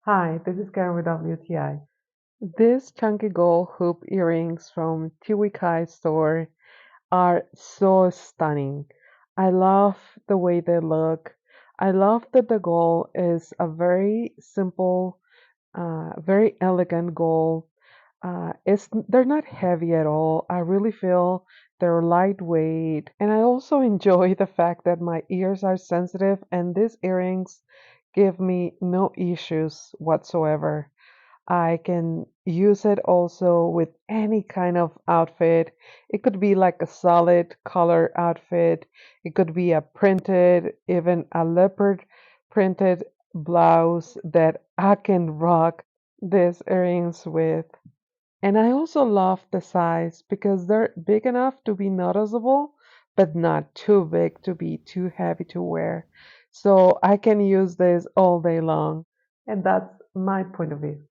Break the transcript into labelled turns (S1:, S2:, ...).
S1: Hi, this is Karen with WTI. These chunky gold hoop earrings from Tewiky store are so stunning. I love the way they look. I love that the gold is a very simple, very elegant gold. They're not heavy at all. I really feel they're lightweight, and I also enjoy the fact that my ears are sensitive, and these earrings give me no issues whatsoever. I can use it also with any kind of outfit. It could be like a solid color outfit. It could be a printed, even a leopard printed blouse that I can rock these earrings with. And I also love the size because they're big enough to be noticeable, but not too big to be too heavy to wear. So I can use this all day long. And that's my point of view.